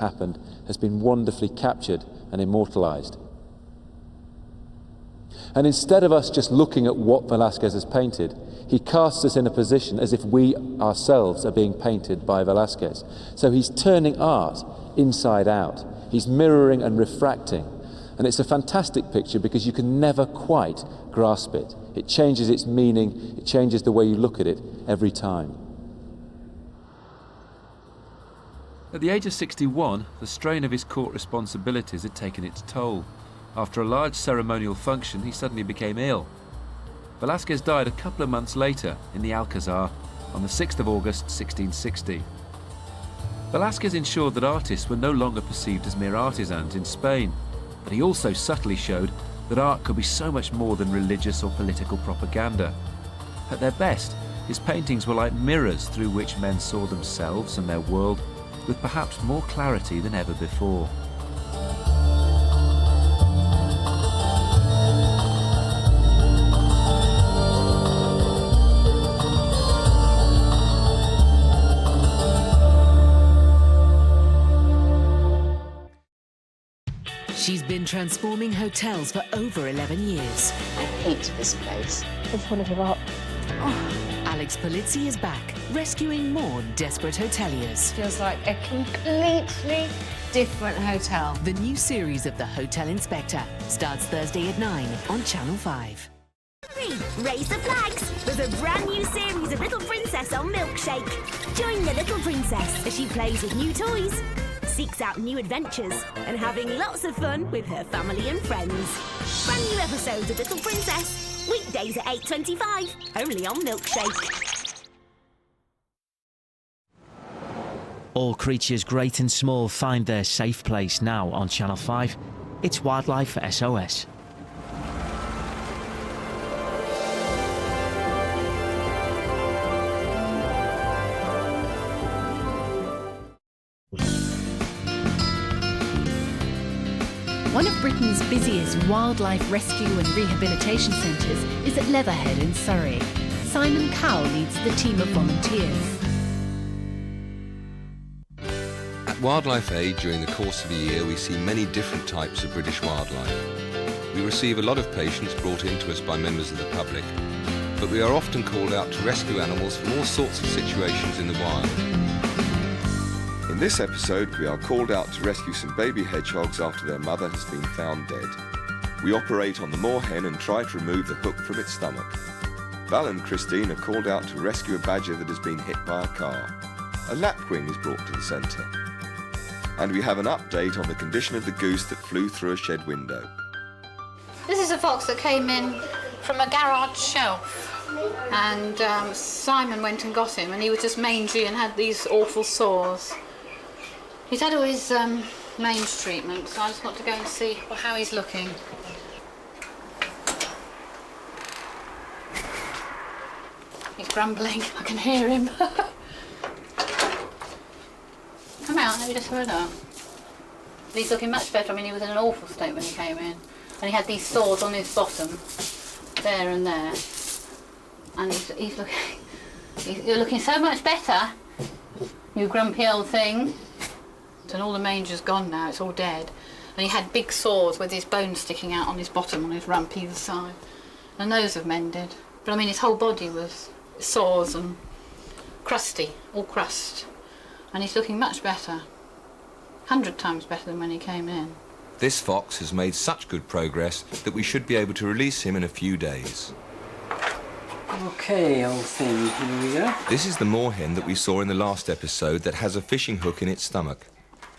happened has been wonderfully captured and immortalised. And instead of us just looking at what Velázquez has painted, he casts us in a position as if we ourselves are being painted by Velázquez. So he's turning art inside out. He's mirroring and refracting. And it's a fantastic picture because you can never quite grasp it. It changes its meaning, it changes the way you look at it every time. At the age of 61, the strain of his court responsibilities had taken its toll. After a large ceremonial function, he suddenly became ill. Velázquez died a couple of months later in the Alcazar on the 6th of August 1660. Velázquez ensured that artists were no longer perceived as mere artisans in Spain, but he also subtly showed that art could be so much more than religious or political propaganda. At their best, his paintings were like mirrors through which men saw themselves and their world with perhaps more clarity than ever before. She's been transforming hotels for over 11 years. I hate this place. I just want to give up. Alex Polizzi is back, rescuing more desperate hoteliers. Feels like a completely different hotel. The new series of The Hotel Inspector starts Thursday at 9 on Channel 5. Raise the flags! There's a brand new series of Little Princess on Milkshake. Join the Little Princess as she plays with new toys, seeks out new adventures, and having lots of fun with her family and friends. Brand new episodes of Little Princess, weekdays at 8:25, only on Milkshake. All creatures great and small find their safe place now on Channel 5. It's Wildlife SOS. One of Britain's busiest wildlife rescue and rehabilitation centres is at Leatherhead in Surrey. Simon Cowell leads the team of volunteers. At Wildlife Aid, during the course of a year, we see many different types of British wildlife. We receive a lot of patients brought in to us by members of the public, but we are often called out to rescue animals from all sorts of situations in the wild. In this episode, we are called out to rescue some baby hedgehogs after their mother has been found dead. We operate on the moorhen and try to remove the hook from its stomach. Val and Christine are called out to rescue a badger that has been hit by a car. A lapwing is brought to the centre. And we have an update on the condition of the goose that flew through a shed window. This is a fox that came in from a garage shelf. And Simon went and got him, and he was just mangy and had these awful sores. He's had all his mange treatment, so I just want to go and see how he's looking. He's grumbling, I can hear him. Come out, let me just have a look. He's looking much better. I mean, he was in an awful state when he came in. And he had these sores on his bottom, there and there. And you're looking so much better, you grumpy old thing. And all the mange is gone now, it's all dead. And he had big sores with his bones sticking out on his bottom, on his rump either side. And those have mended. But I mean, his whole body was sores and crusty, all crust. And he's looking much better, 100 times better than when he came in. This fox has made such good progress that we should be able to release him in a few days. Okay, old thing, here we go. This is the moorhen that we saw in the last episode that has a fishing hook in its stomach.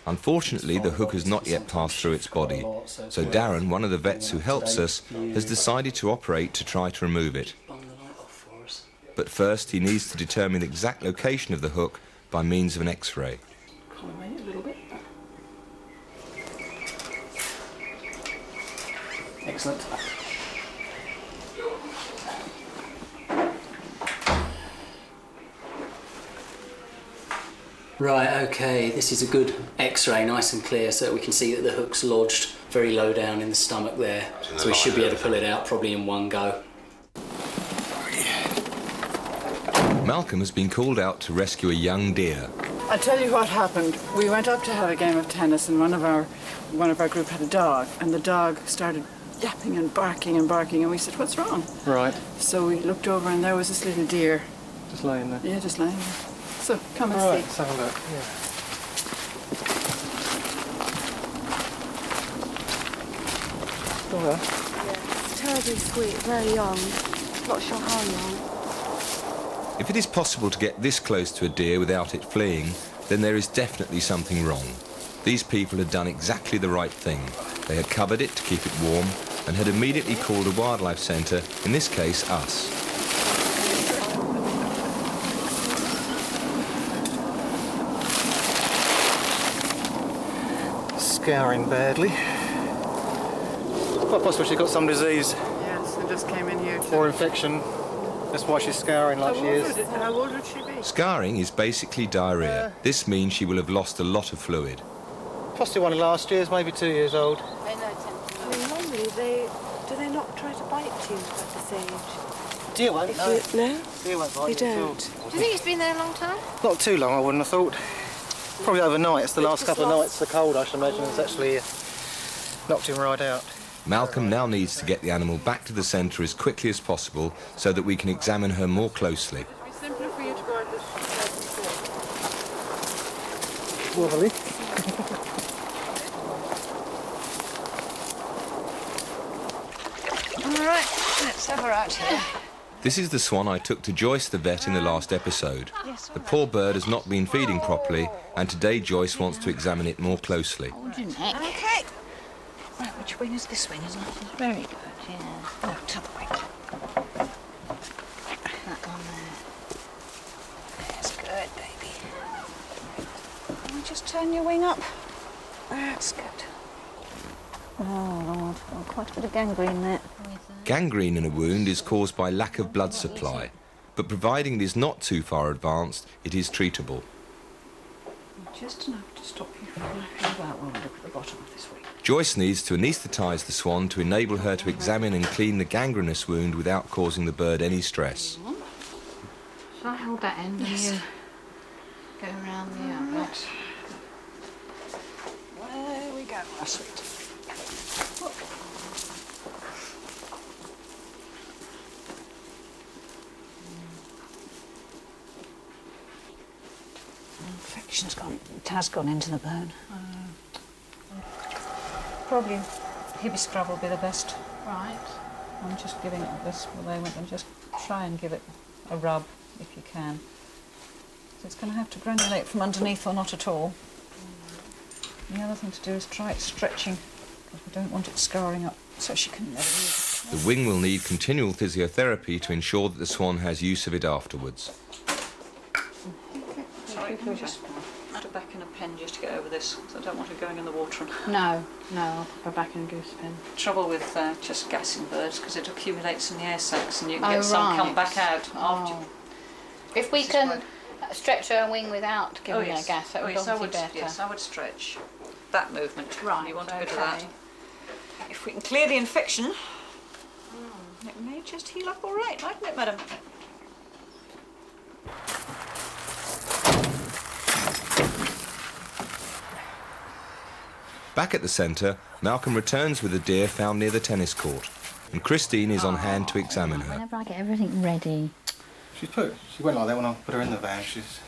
Unfortunately, the hook has not yet passed through its body, so Darren, one of the vets who helps us, has decided to operate to try to remove it. But first, he needs to determine the exact location of the hook by means of an X-ray. Excellent. Right, okay, this is a good X-ray, nice and clear, so we can see that the hook's lodged very low down in the stomach there. So we should be able to pull it out probably in one go. Malcolm has been called out to rescue a young deer. I tell you what happened. We went up to have a game of tennis, and one of our group had a dog, and the dog started yapping and barking, and we said, "What's wrong?" Right. So we looked over, and there was this little deer. Just laying there? Yeah, just laying there. So, come and All right, see. let's have a look. Yeah. Yeah, it's terribly sweet, very young. Not sure how young. If it is possible to get this close to a deer without it fleeing, then there is definitely something wrong. These people had done exactly the right thing. They had covered it to keep it warm and had immediately called a wildlife centre, in this case us. Scouring badly. Quite possible she's got some disease. Yes, it just came in here too. Or infection. That's why she's scouring like she is. How old would she be? Scarring is basically diarrhea. This means she will have lost a lot of fluid. Possibly one of last year's, maybe 2 years old. I mean, normally do they not try to bite you at this age? Deer won't, no. No? Deer won't bite They you at all. don't. Do you think it's been there a long time? Not too long, I wouldn't have thought. Probably overnight. It's the last couple of nights, the cold, I should imagine, has actually knocked him right out. Malcolm now needs to get the animal back to the centre as quickly as possible so that we can examine her more closely. It'd be simpler for you to go out this Wobbly. All right, let's have her out here. This is the swan I took to Joyce the vet in the last episode. The poor bird has not been feeding properly, and today Joyce wants to examine it more closely. Hold your neck. Okay. Right, which wing is this wing, isn't it? Very good, yeah. Oh, t'other wing. That one there. That's good, baby. Can we just turn your wing up? That's good. Oh, Lord. Oh, quite a bit of gangrene there. Gangrene in a wound is caused by lack of blood supply, but providing it is not too far advanced, it is treatable. Just enough to stop you from flapping about when we look at the bottom of this wing. Joyce needs to anaesthetise the swan to enable her to examine and clean the gangrenous wound without causing the bird any stress. Shall I hold that end and you go around the outlet? There we go, my sweet. Infection's gone. It has gone into the bone. Probably Hibiscrub will be the best. Right. I'm just giving it this for the moment and just try and give it a rub if you can. So it's going to have to granulate from underneath or not at all. The other thing to do is try it stretching because we don't want it scarring up so she can never use it. The wing will need continual physiotherapy to ensure that the swan has use of it afterwards. Sorry, can we just put her back in a pen just to get over this? So I don't want her going in the water. No, I'll put her back in a goose pen. Trouble with just gassing birds because it accumulates in the air sacs and you can get some come back out after. If we can stretch her wing without giving her gas, that would obviously be better. Yes, I would stretch that movement. Right, you want a bit of okay. that. If we can clear the infection, it may just heal up all right, mightn't it, madam? Back at the centre, Malcolm returns with a deer found near the tennis court, and Christine is on hand to examine her. Whenever I get everything ready. She went like that when I put her in the van. She's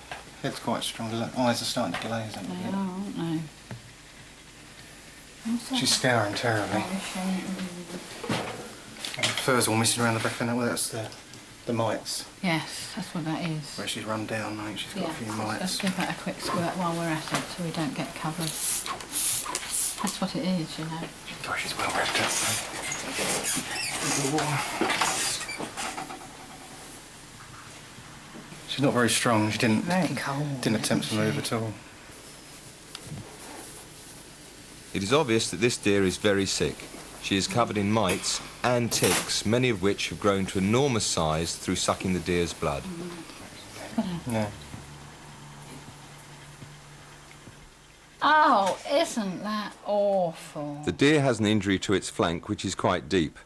head's quite strong. The eyes are starting to glaze. They are, aren't they? She's scouring terribly. Fur's all missing around the back of the neck. Well, that's the mites. Yes, that's what that is. Where she's run down, I think she's got a few mites. Let's give that a quick squirt while we're at it so we don't get covered. That's what it is, you know. Gosh, she's well wrapped up. She's not very strong. She didn't attempt to move at all. It is obvious that this deer is very sick. She is covered in mites and ticks, many of which have grown to enormous size through sucking the deer's blood. Yeah. Oh, isn't that awful? The deer has an injury to its flank which is quite deep,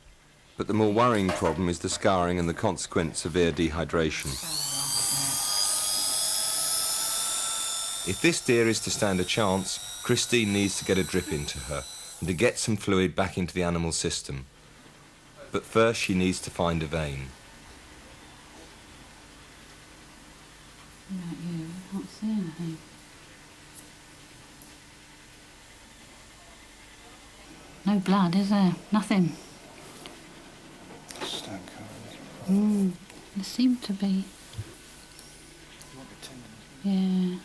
but the more worrying problem is the scarring and the consequent severe dehydration. If this deer is to stand a chance, Christine needs to get a drip into her and to get some fluid back into the animal's system. But first she needs to find a vein. What about you? I can't see anything. No blood, is there? Nothing. There seemed to be. Yeah.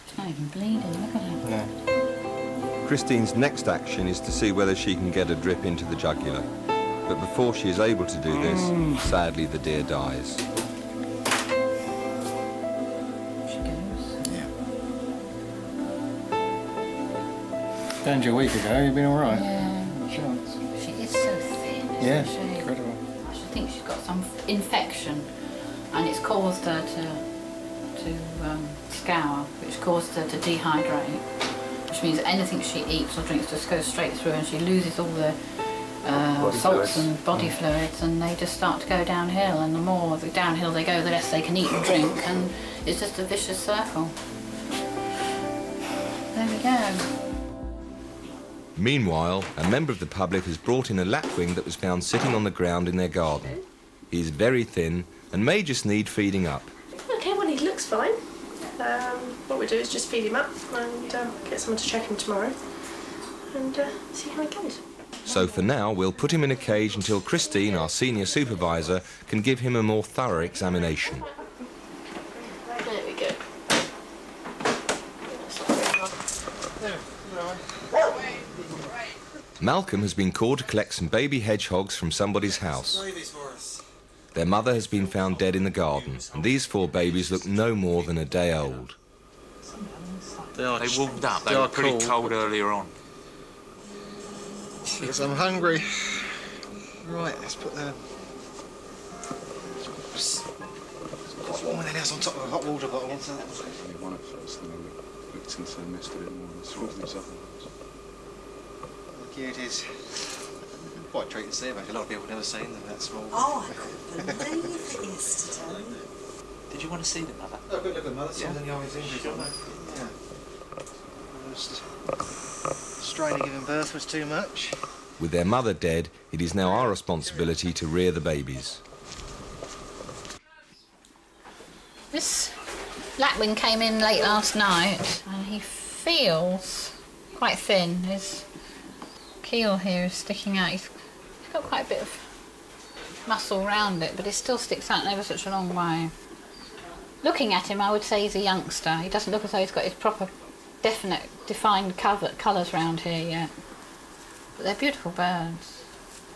It's not even bleeding, look at it. No. Christine's next action is to see whether she can get a drip into the jugular. But before she is able to do this, sadly the deer dies. She goes. Yeah. Found you a week ago, you've been alright? Yeah. No chance. She is so thin, isn't Yeah, she? incredible. I should think she's got some infection and it's caused her to scour, which caused her to dehydrate, which means anything she eats or drinks just goes straight through and she loses all the salts and body fluids, and they just start to go downhill, and the more downhill they go, the less they can eat and drink, and it's just a vicious circle. There we go. Meanwhile, a member of the public has brought in a lapwing that was found sitting on the ground in their garden. He is very thin and may just need feeding up. Okay, well, he looks fine. What we do is just feed him up and get someone to check him tomorrow and see how he goes. So for now, we'll put him in a cage until Christine, our senior supervisor, can give him a more thorough examination. There we go. Malcolm has been called to collect some baby hedgehogs from somebody's house. Their mother has been found dead in the garden, and these 4 babies look no more than a day old. They warmed up. They were pretty cold earlier on. Because I'm hungry. Right, let's put the hot warm in the house on top of a hot water bottle. One at first, and then we looked into the mist a bit more and sort things up. Look, here it is. Quite a treat to see, but a lot of people have never seen them that small. Oh, I couldn't believe it yesterday. Did you want to see them, Mother? Oh, good look at Mother. Yeah. Something always injured. Yeah. Almost strain of giving birth was too much. With their mother dead, it is now our responsibility to rear the babies. This lapwing came in late last night and he feels quite thin. His keel here is sticking out. He's got quite a bit of muscle around it, but it still sticks out ever such a long way. Looking at him, I would say he's a youngster. He doesn't look as though he's got his proper, defined colours around here yet. But they're beautiful birds.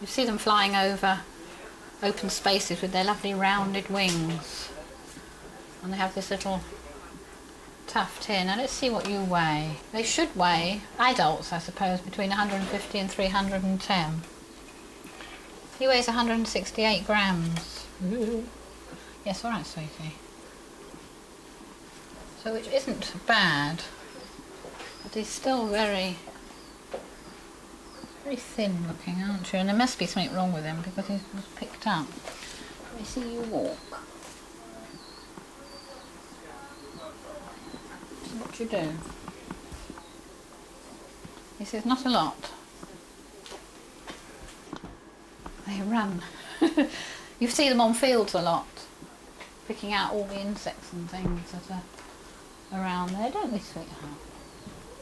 You see them flying over open spaces with their lovely rounded wings. And they have this little tuft here. Now let's see what you weigh. They should weigh, adults I suppose, between 150 and 310. He weighs 168 grams. Ooh. Yes, all right, sweetie. So which isn't bad, but he's still very thin looking, aren't you? And there must be something wrong with him because he was picked up. Let me see you walk. So what you do? He says not a lot. They run. You see them on fields a lot, picking out all the insects and things that are around there, don't they, sweetheart?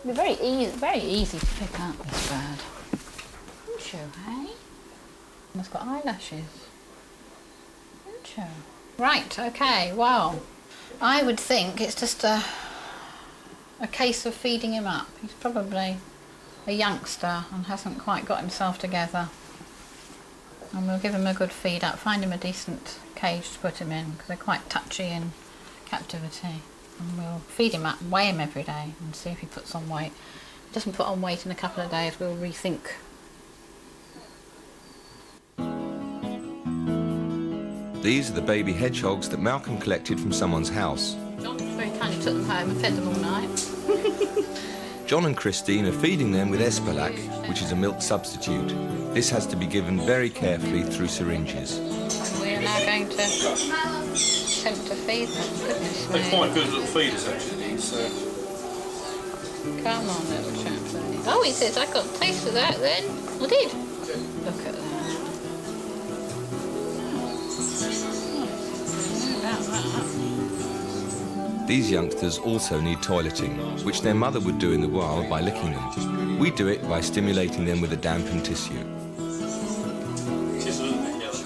It's very easy to pick up this bird. Don't you, hey? It's got eyelashes. Don't you? Right, okay, well, I would think it's just a case of feeding him up. He's probably a youngster and hasn't quite got himself together. And we'll give him a good feed up, find him a decent cage to put him in, because they're quite touchy in captivity. And we'll feed him up, weigh him every day, and see if he puts on weight. If he doesn't put on weight in a couple of days, we'll rethink. These are the baby hedgehogs that Malcolm collected from someone's house. John very kindly took them home and fed them all night. John and Christine are feeding them with Espalac, which is a milk substitute. This has to be given very carefully through syringes. We are now going going to attempt to feed them. Goodness me. They're quite good little feeders actually, so... Come on, little chap. Oh, he says, I got a taste of that then. I did. Look at that. These youngsters also need toileting, which their mother would do in the wild by licking them. We do it by stimulating them with a dampened tissue.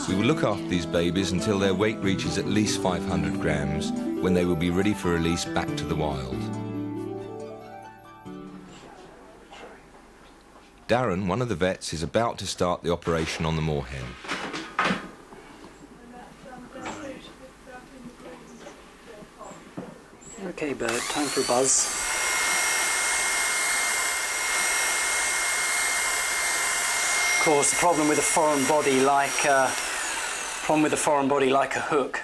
We will look after these babies until their weight reaches at least 500 grams, when they will be ready for release back to the wild. Darren, one of the vets, is about to start the operation on the moorhen. Okay, bird, time for a buzz. Of course, the problem with a foreign body like a hook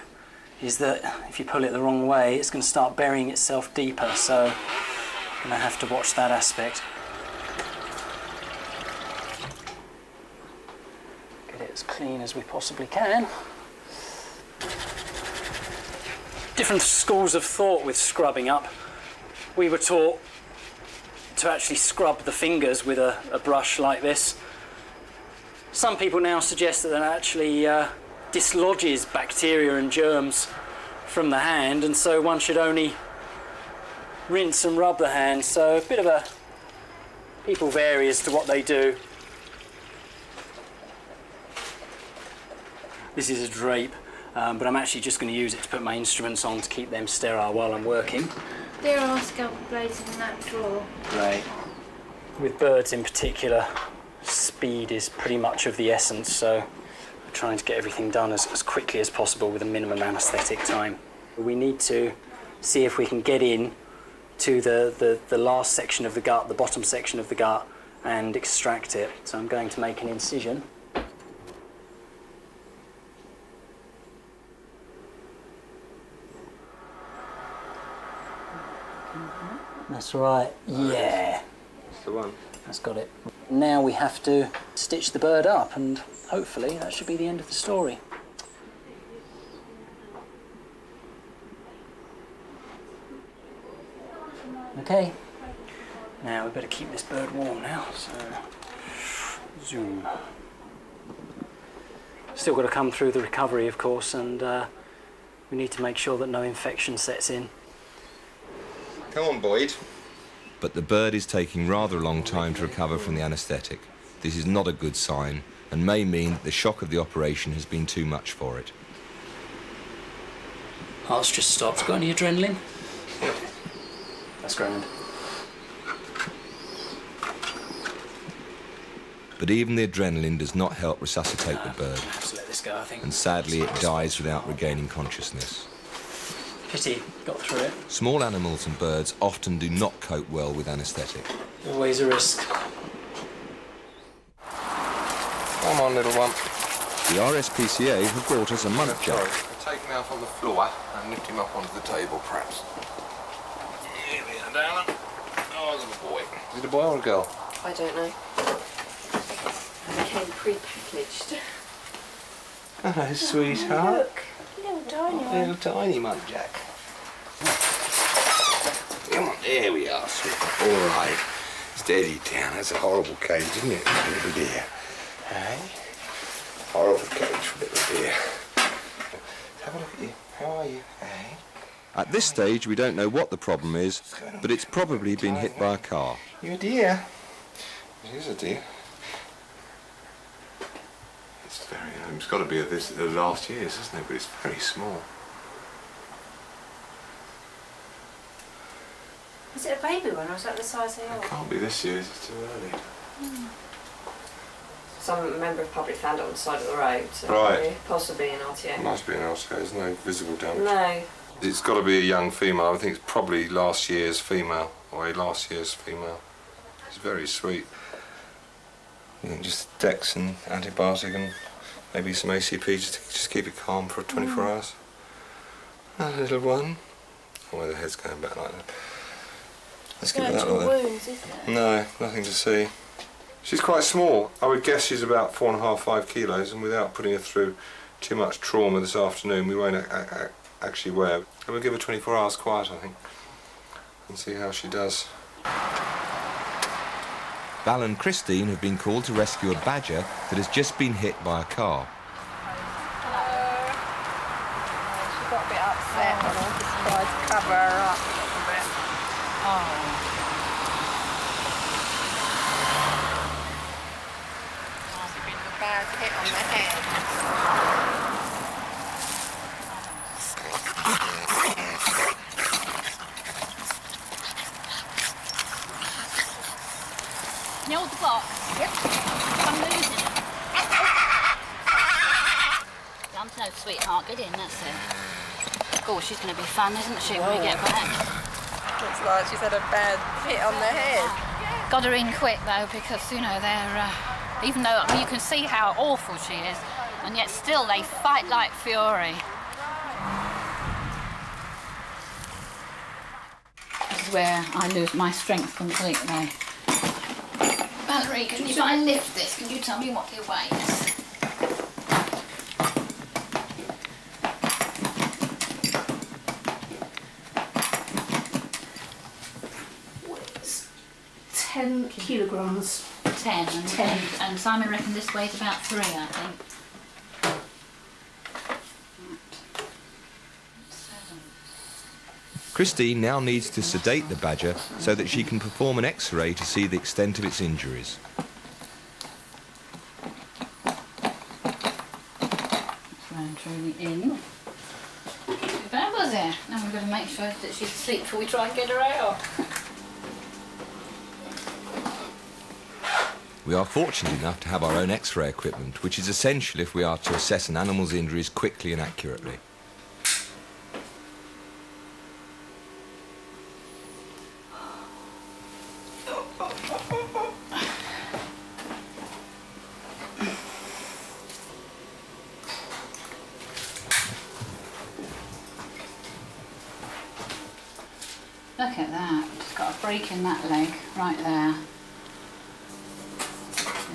is that if you pull it the wrong way, it's going to start burying itself deeper. So, I'm going to have to watch that aspect. Get it as clean as we possibly can. Different schools of thought with scrubbing up. We were taught to actually scrub the fingers with a brush like this. Some people now suggest that actually dislodges bacteria and germs from the hand, and so one should only rinse and rub the hand. So a bit of a... people vary as to what they do. This is a drape. But I'm actually just going to use it to put my instruments on to keep them sterile while I'm working. There are scalpel blades in that drawer. Right. With birds in particular, speed is pretty much of the essence, so we're trying to get everything done as quickly as possible with a minimum anaesthetic time. We need to see if we can get in to the last section of the gut, the bottom section of the gut, and extract it. So I'm going to make an incision. That's right, yeah. That's the one. That's got it. Now we have to stitch the bird up, and hopefully that should be the end of the story. Okay. Now we better keep this bird warm now, so zoom. Still got to come through the recovery, of course, and we need to make sure that no infection sets in. Come on, Boyd. But the bird is taking rather a long time to recover from the anaesthetic. This is not a good sign and may mean that the shock of the operation has been too much for it. Heart's just stopped. Got any adrenaline? That's grand. But even the adrenaline does not help resuscitate the bird. I have to let this go, I think. And sadly it dies without regaining consciousness. Pity, got through it. Small animals and birds often do not cope well with anaesthetic. Always a risk. Come on, little one. The RSPCA have brought us a muntjac. I'll take him out on the floor and lift him up onto the table, perhaps. Here we are, darling. Oh, little boy. Is it a boy or a girl? I don't know. They came pre-packaged. Hello, sweetheart. Look, little tiny one. Little tiny muntjac. Come on, there we are, sweetheart. All right. Steady down. That's a horrible cage, isn't it, little dear? Hey? Horrible cage for little dear. Have a look at you. How are you? Hey? At this stage, we don't know what the problem is, but it's probably been hit by a car. You a dear? It is a deer. It's very. It's got to be of the last year's, isn't it? But it's very small. Is it a baby one, or is that the size they are? It can't be this year's. It's too early. Some member of public found it on the side of the road. So Right. Possibly an RTA. It must be an LCA. There's no visible damage. No. It's got to be a young female. I think it's probably last year's female, or a last year's female. It's very sweet. You know, just Dex and antibiotic and maybe some ACP just keep it calm for 24 hours. That little one. Oh, the head's going back like that. Let's give it that like that. Wounds, is there? No, nothing to see. She's quite small. I would guess she's about 4.5–5 kilos, and without putting her through too much trauma this afternoon. We won't actually wear. And we'll give her 24 hours quiet, I think, and see how she does. Val and Christine have been called to rescue a badger that has just been hit by a car. She got a bit upset and I just tried to cover her up a little bit. Oh. Must have been a bad hit on the head. You hold the box? Yep. I'm losing it. I'm no sweetheart, get in, that's it. Oh, she's going to be fun, isn't she, when we get back? Looks like she's had a bad hit on the head. Got her in quick, though, because, you know, they're... even though you can see how awful she is, and yet still they fight like fury. This is where I lose my strength completely. Valerie, if I lift this, can you tell me what it weighs? It's 10 kilograms. 10 and 10. And Simon reckoned this weighs about 3, I think. Christine now needs to sedate the badger so that she can perform an X-ray to see the extent of its injuries. Round truly in. Too bad, was it? Now we've got to make sure that she's asleep before we try and get her out. We are fortunate enough to have our own X-ray equipment, which is essential if we are to assess an animal's injuries quickly and accurately. Look at that. It's got a break in that leg right there.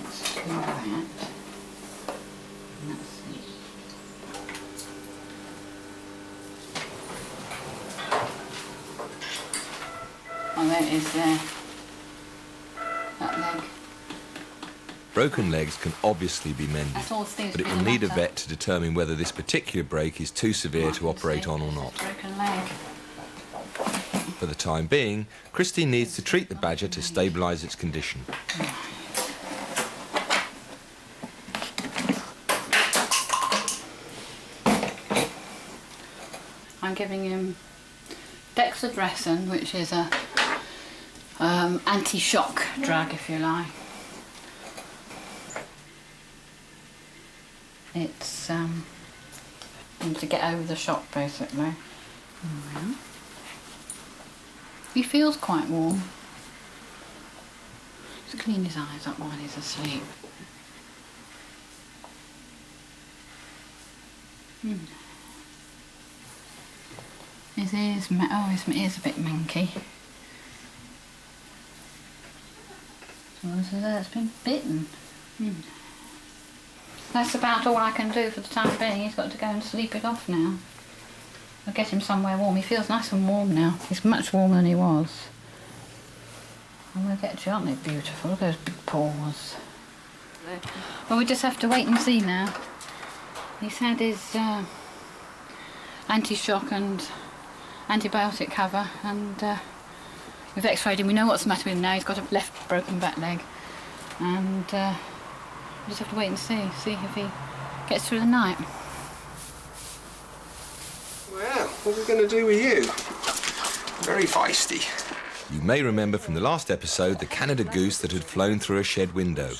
Let's do that. And that's it. Oh, there it is there. That leg. Broken legs can obviously be mended, That's all seems but to it be will the need a matter. vet to determine whether this particular break is too severe to operate on or not. Broken leg. For the time being, Christine needs to treat the badger to stabilise its condition. I'm giving him dexedressin, which is a anti-shock drug, if you like. It's to get over the shock, basically. He feels quite warm. Just clean his eyes up while he's asleep. His ears, his ear's a bit manky. So that's been bitten. That's about all I can do for the time being. He's got to go and sleep it off now. I'll get him somewhere warm. He feels nice and warm now. He's much warmer than he was. And we'll get you, aren't they beautiful? Look at those big paws. Well, we just have to wait and see now. He's had his anti-shock and antibiotic cover, and we've x-rayed him. We know what's the matter with him now. He's got a left broken back leg, and we just have to wait and see if he gets through the night. Well, what are we going to do with you? Very feisty. You may remember from the last episode the Canada goose that had flown through a shed window.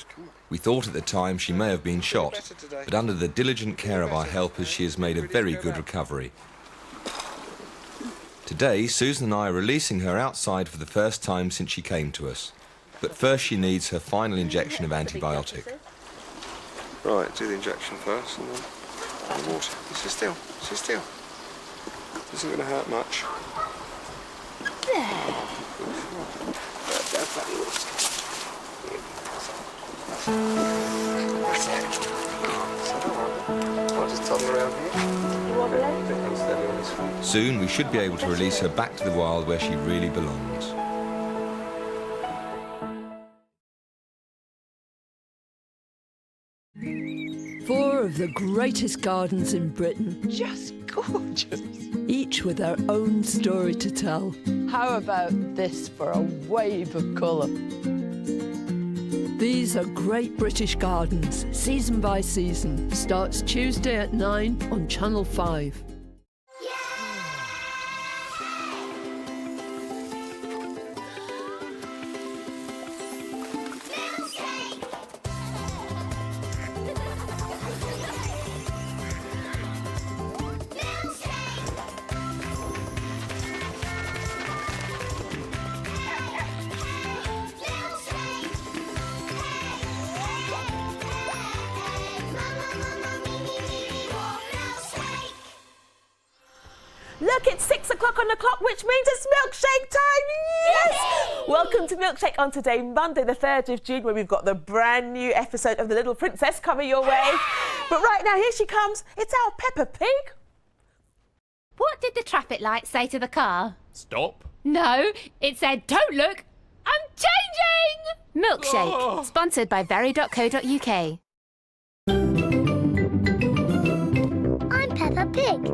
We thought at the time she may have been shot, but under the diligent care of our helpers she has made a very good recovery. Today, Susan and I are releasing her outside for the first time since she came to us. But first she needs her final injection of antibiotic. Right, do the injection first and then the water. Sit still, sit still. This isn't going to hurt much. I'll just something around here. Soon we should be able to release her back to the wild where she really belongs. Four of the greatest gardens in Britain. Just gorgeous. Each with their own story to tell. How about this for a wave of colour? These are Great British Gardens, season by season. Starts Tuesday at 9 on Channel 5. Look, it's 6 o'clock on the clock, which means it's milkshake time! Yes! Welcome to Milkshake on today, Monday the 3rd of June, where we've got the brand new episode of The Little Princess coming your way. But right now, here she comes. It's our Peppa Pig. What did the traffic light say to the car? Stop. No, it said, don't look, I'm changing! Milkshake, sponsored by very.co.uk. I'm Peppa Pig.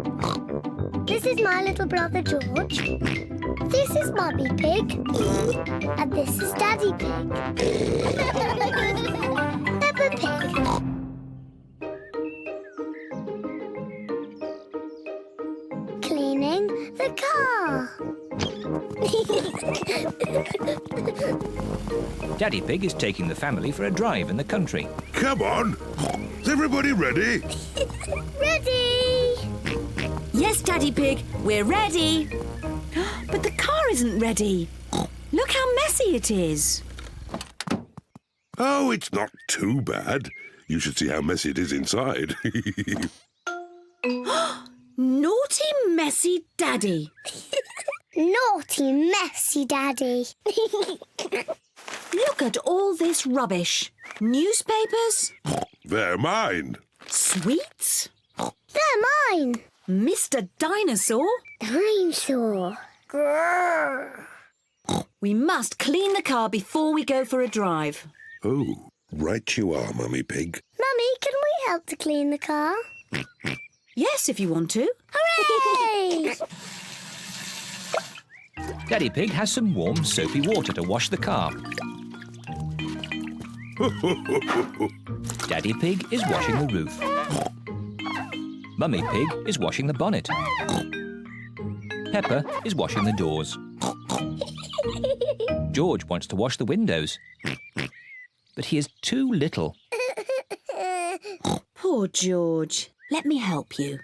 This is my little brother George. This is Mummy Pig. And this is Daddy Pig. Peppa Pig. Cleaning the car. Daddy Pig is taking the family for a drive in the country. Come on! Is everybody ready? Ready! Yes, Daddy Pig, we're ready. But the car isn't ready. Look how messy it is. Oh, it's not too bad. You should see how messy it is inside. Naughty, messy Daddy. Naughty, messy Daddy. Look at all this rubbish. Newspapers. They're mine. Sweets. They're mine. Mr. Dinosaur. Dinosaur. Grrr. We must clean the car before we go for a drive. Oh, right you are, Mummy Pig. Mummy, can we help to clean the car? Yes, if you want to. Hooray! Daddy Pig has some warm, soapy water to wash the car. Daddy Pig is washing the roof. Mummy Pig is washing the bonnet. Peppa is washing the doors. George wants to wash the windows. But he is too little. Poor George. Let me help you.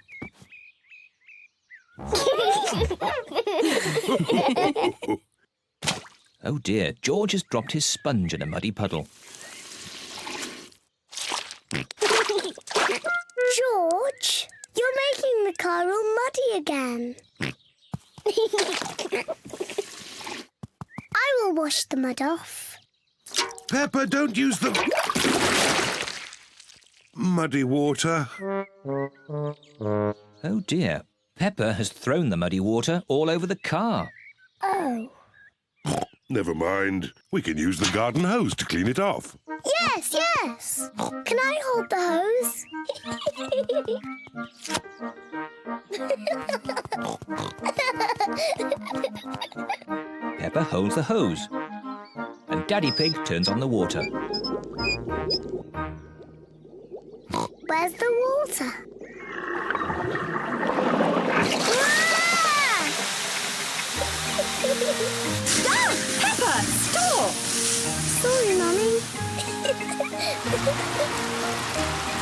Oh dear, George has dropped his sponge in a muddy puddle. George, you're making the car all muddy again. I will wash the mud off. Peppa, don't use the muddy water. Oh dear, Peppa has thrown the muddy water all over the car. Oh. Never mind. We can use the garden hose to clean it off. Yes, yes. Can I hold the hose? Peppa holds the hose. And Daddy Pig turns on the water. Where's the water? Ah! Peppa, stop! Sorry, Mummy.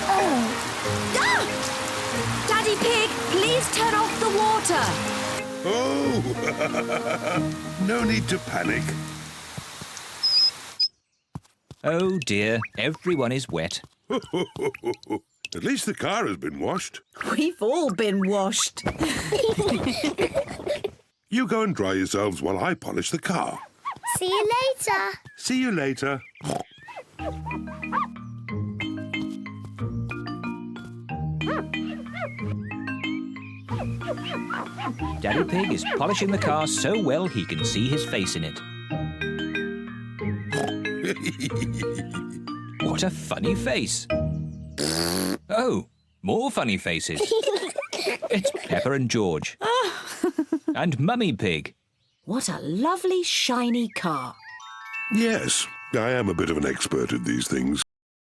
Oh. Ah! Daddy Pig, please turn off the water. Oh! No need to panic. Oh dear, everyone is wet. At least the car has been washed. We've all been washed. You go and dry yourselves while I polish the car. See you later. See you later. Daddy Pig is polishing the car so well he can see his face in it. What a funny face. Oh, more funny faces. It's Peppa and George. And Mummy Pig. What a lovely, shiny car. Yes, I am a bit of an expert at these things.